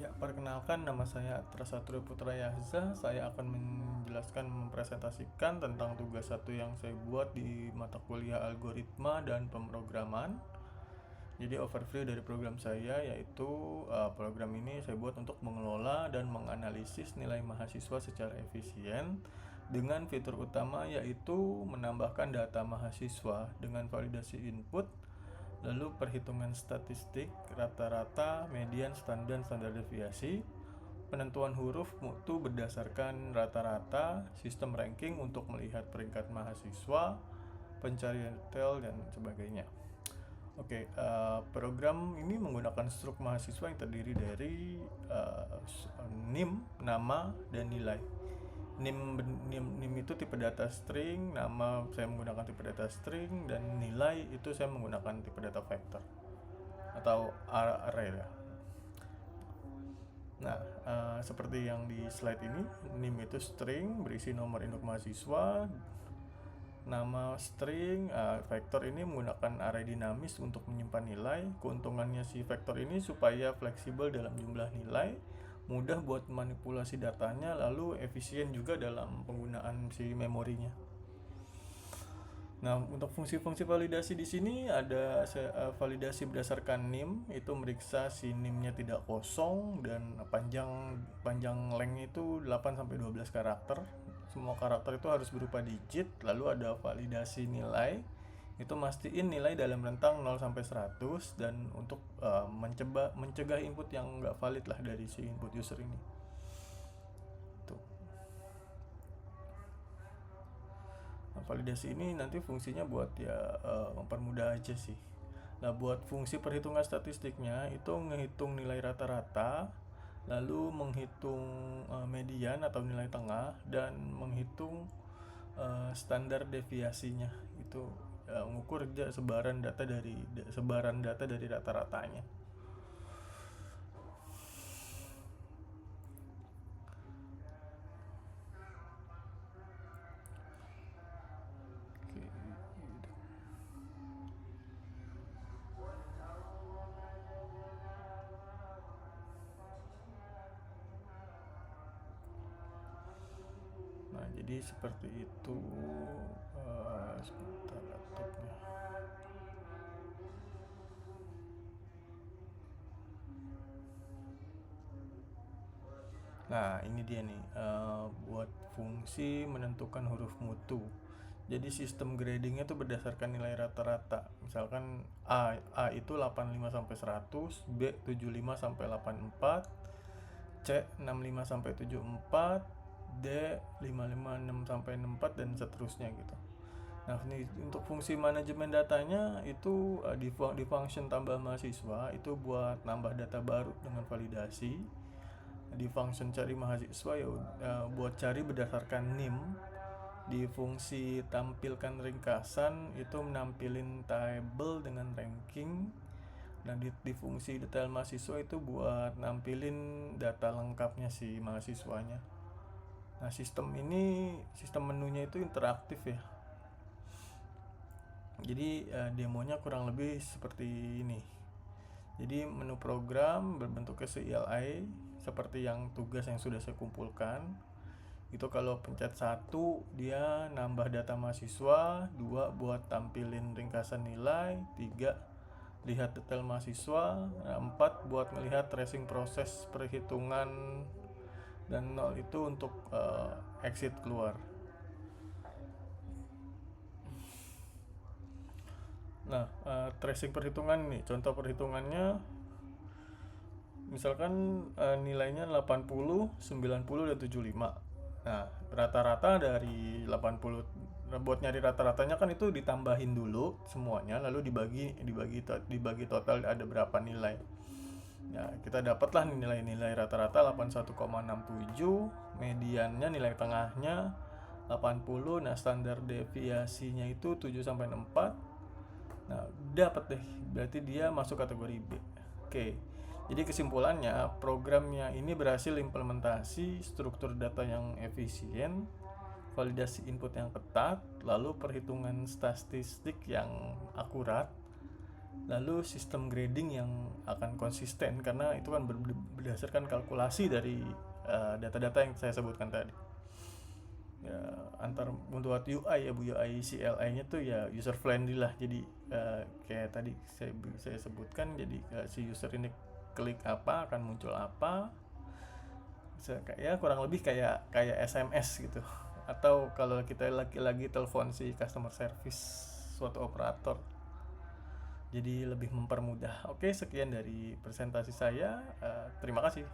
Ya, perkenalkan nama saya Atra Satrio Putra Yahza. Saya akan mempresentasikan tentang tugas satu yang saya buat di mata kuliah algoritma dan pemrograman. Jadi overview dari program saya yaitu program ini saya buat untuk mengelola dan menganalisis nilai mahasiswa secara efisien dengan fitur utama yaitu menambahkan data mahasiswa dengan validasi input, lalu perhitungan statistik, rata-rata, median, standar deviasi, penentuan huruf mutu berdasarkan rata-rata, sistem ranking untuk melihat peringkat mahasiswa, pencarian detail, dan sebagainya. Oke, program ini menggunakan struk mahasiswa yang terdiri dari NIM, nama, dan nilai. NIM itu tipe data string, nama saya menggunakan tipe data string, dan nilai itu saya menggunakan tipe data vector atau array ya. Nah, seperti yang di slide ini, NIM itu string berisi nomor induk mahasiswa, nama string, vektor ini menggunakan array dinamis untuk menyimpan nilai. Keuntungannya si vektor ini supaya fleksibel dalam jumlah nilai, mudah buat manipulasi datanya, lalu efisien juga dalam penggunaan si memorinya. Nah, untuk fungsi-fungsi validasi di sini ada validasi berdasarkan NIM, itu meriksa si NIM-nya tidak kosong dan panjang length itu 8 sampai 12 karakter. Semua karakter itu harus berupa digit. Lalu ada validasi nilai, itu mastiin nilai dalam rentang 0 sampai 100 dan untuk mencegah input yang nggak valid lah dari si input user ini. Tuh. Nah, validasi ini nanti fungsinya buat ya mempermudah aja sih. Nah, buat fungsi perhitungan statistiknya itu menghitung nilai rata-rata, lalu menghitung median atau nilai tengah, dan menghitung standar deviasinya. Itu mengukur sebaran data dari rata-ratanya. Nah, jadi seperti itu. Sebentar laptopnya. Nah, ini dia nih, buat fungsi menentukan huruf mutu. Jadi sistem gradingnya itu berdasarkan nilai rata-rata. Misalkan A itu 85 sampai 100, B 75 sampai 84, C 65 sampai 74, D 556 sampai 64, dan seterusnya gitu. Nah, ini untuk fungsi manajemen datanya itu di function tambah mahasiswa itu buat nambah data baru dengan validasi. Di function cari mahasiswa buat cari berdasarkan NIM. Di fungsi tampilkan ringkasan itu menampilin table dengan ranking. Dan di fungsi detail mahasiswa itu buat nampilin data lengkapnya si mahasiswanya. Nah, sistem menunya itu interaktif ya. Jadi demonya kurang lebih seperti ini. Jadi menu program berbentuk CLI seperti yang tugas yang sudah saya kumpulkan. Itu kalau pencet 1 dia nambah data mahasiswa, 2 buat tampilin ringkasan nilai, 3 lihat detail mahasiswa, 4 buat melihat tracing proses perhitungan, dan 0 itu untuk exit keluar. Nah, tracing perhitungan nih, contoh perhitungannya misalkan nilainya 80, 90, dan 75. Nah, rata-rata dari 80, buat nyari rata-ratanya kan itu ditambahin dulu semuanya, lalu dibagi total ada berapa nilai. Ya, kita dapatlah nilai-nilai rata-rata 81,67, mediannya nilai tengahnya 80, nah standar deviasinya itu 7 sampai 4. Nah, dapat deh, berarti dia masuk kategori B. Oke. Jadi kesimpulannya, programnya ini berhasil implementasi struktur data yang efisien, validasi input yang ketat, lalu perhitungan statistik yang akurat, Lalu sistem grading yang akan konsisten karena itu kan berdasarkan kalkulasi dari data-data yang saya sebutkan tadi. Ya, antar membuat UI ya Bu, UI CLI-nya tuh ya user friendly lah. Jadi kayak tadi saya sebutkan, jadi si user ini klik apa akan muncul apa. Ya kurang lebih kayak SMS gitu. Atau kalau kita lagi telepon si customer service suatu operator, jadi lebih mempermudah. Oke, sekian dari presentasi saya. Terima kasih.